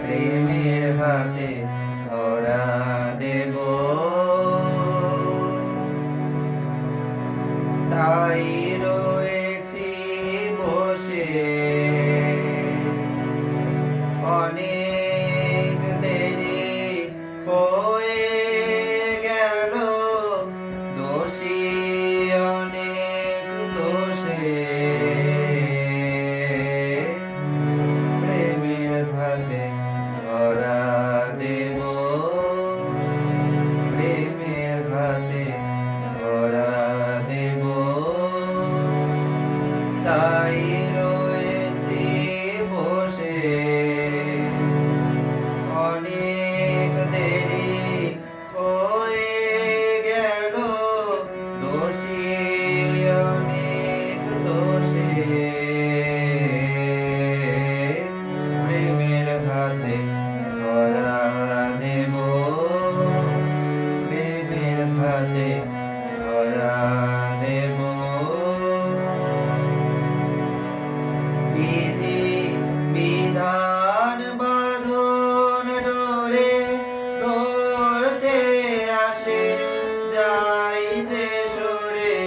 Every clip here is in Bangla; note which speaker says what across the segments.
Speaker 1: প্রেমের হাতে ধরা দেব। তাই রয়েছি বসে অনেক দেরি হয়ে গেল, দোষী অনেক দোষে প্রেমের ভাতে ধরা দেব। প্রেমের ভাতে ধরা দেব। তাই রয়েছি বসে অনেক দেরি হয়ে গেল, দোষী অনেক দোষে প্রেমের হাতে ধরা দেব। প্রেমের হাতে ধরা দেব। বিধি বিধান বাঁধন ডোরে ধরতে আসে যাই যে সরে।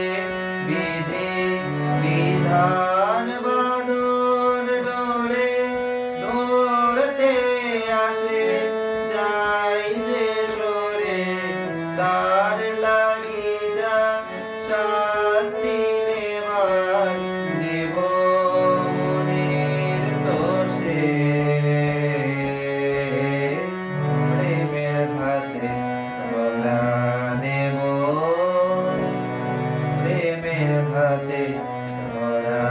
Speaker 1: বিধি বিধান বাঁধন ডোরে ধরতে আসে যাই যে সরে। তার লাগি যা শাস্তি নেবার নেব মনের দোষে। প্রেমের হাতে ধরা দেব। প্রেমের হাতে ধরা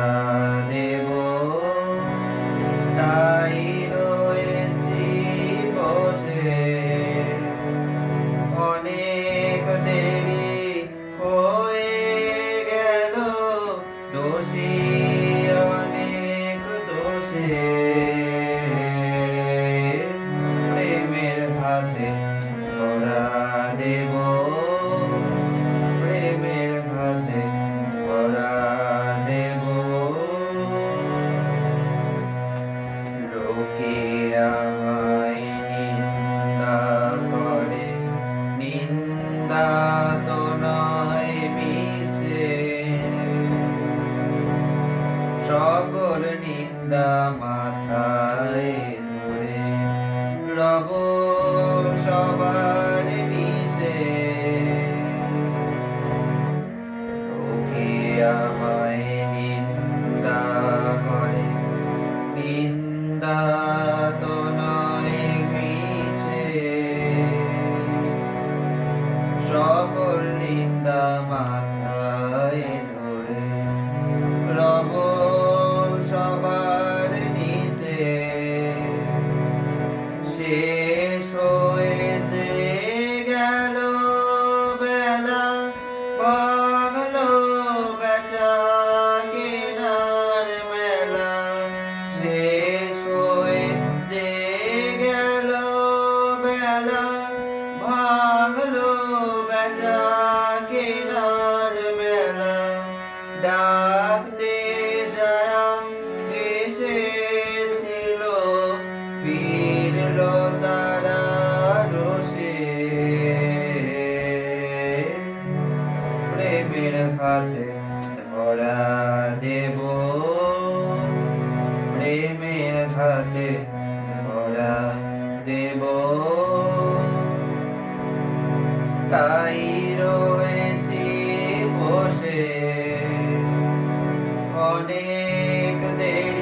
Speaker 1: দেব। তাই রয়েছি বসে অনেক দেরি হয়ে গেল, দোষী অনেক দোষে প্রেমের হাতে ধরা দেব। প্রেমের হাতে ধরা দেব। লোকে আমায় নিন্দা করে, নিন্দা তো নয় মিছে। সকল নিন্দা মাথায় ধরে রব সবার নিচে। লোকে আমায় নিন্দা করে, নিন্দা তো নয় মিছে। সকল নিন্দা মাথায় ধরে রব সবার নিচে। শেষ হয়েছে গেল বেলা, বাংলো বেচা কেনার মেলা। শেষ হয়ে যে গেল বেলা, ভাঙলো বেচা কেনার মেলা। ডাকতে যারা এসেছিল ফিরল তারা রোষে। প্রেমের হাতে ধরা দেব। প্রেমের হাতে ধরা দেব। তাই রয়েছি বসে অনেক দেরি